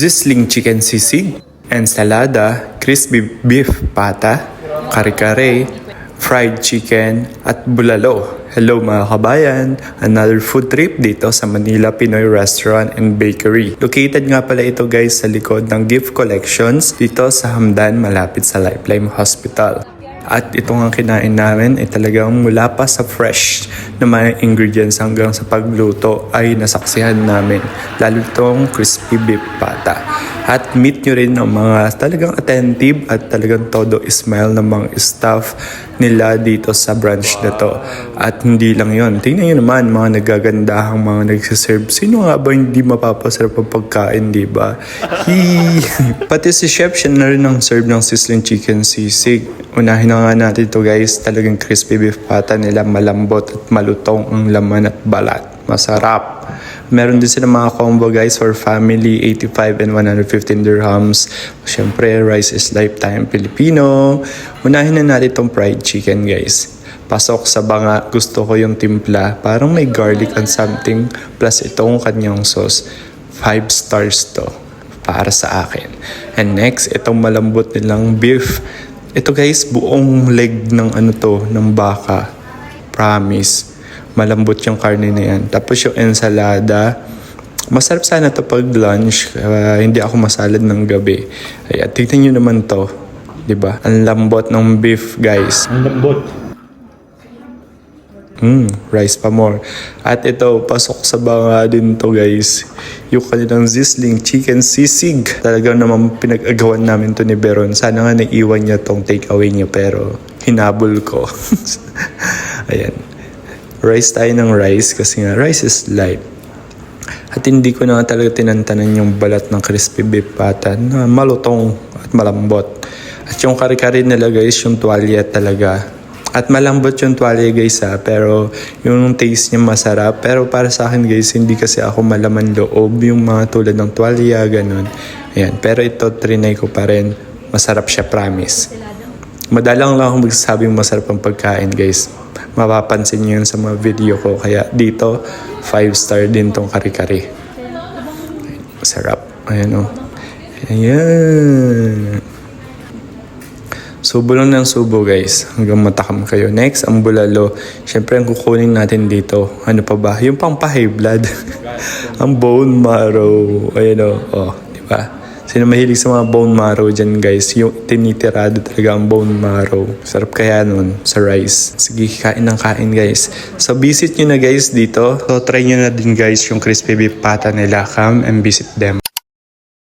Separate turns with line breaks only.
Sizzling chicken sisig, ensalada, crispy beef pata, kare-kare, fried chicken, at bulalo. Hello mga kabayan! Another food trip dito sa Manila Pinoy Restaurant and Bakery. Located nga pala ito guys sa likod ng gift collections dito sa Hamdan malapit sa Lifeline Hospital. At ito nga kinain namin ay talagang mula pa sa fresh na mga ingredients hanggang sa pagluto ay nasaksihan namin. Lalo itong crispy beef pata. At meet nyo rin ang mga talagang attentive at talagang todo smile ng mga staff nila dito sa branch na to. At hindi lang yon, tingnan nyo naman mga nagagandahang mga nagsiserve. Sino nga ba hindi mapapasarap ang pagkain, diba? Pati si chef siya na rin ang serve ng sizzling chicken sisig. Unahin na nga natin ito guys, talagang crispy beef pata nila, malambot at malutong ang laman at balat. Masarap. Meron din sila mga combo guys for family, 85 and 115 dirhams. Siyempre, rice is lifetime Filipino. Unahin na natin itong fried chicken guys. Pasok sa banga, gusto ko yung timpla. Parang may garlic and something plus itong kanyang sauce. 5 stars to para sa akin. And next, itong malambot nilang beef. Ito guys, buong leg ng ng baka. Promise. Malambot yung karne na yan. Tapos yung ensalada. Masarap sana to pag lunch. Hindi ako masalad ng gabi. Ay, tignan nyo naman to. Diba? Ang lambot ng beef guys. Ang lambot. Rice pa more. At ito, pasok sa banga din to guys. Yung kanilang sizzling chicken sisig. Talagang naman pinag-agawan namin to ni Beron. Sana nga naiwan niya tong takeaway niya pero hinabol ko. Ayan. Rice tayo ng rice kasi nga rice is light. At hindi ko na talaga tinantanan yung balat ng crispy beef pata na malutong at malambot. At yung kare-kare nila guys, yung tuwalya talaga. At malambot yung tuwalya guys pero yung taste niya masarap. Pero para sa akin guys, hindi kasi ako malaman loob yung mga tulad ng tuwalya, ganun. Ayan. Pero ito, trinay ko pa rin. Masarap siya, promise. Madalang lang akong magsasabing masarap ang pagkain guys. Mapapansin nyo yun sa mga video ko. Kaya dito, 5 star din tong kare-kare. Masarap. Ayan o. Ayan. Subo lang ng subo guys. Hanggang matakam kayo. Next, ang bulalo. Siyempre, ang kukunin natin dito. Ano pa ba? Yung pang pa-high blood. Ang bone marrow. Ayan o. Oh, diba? Sino mahilig sa mga bone marrow dyan guys? Yung tinitirado talaga ang bone marrow. Sarap kaya nun sa rice. Sige, kain ng kain guys. So visit nyo na guys dito. So try nyo na din guys yung crispy beef pata nila. Come and visit them.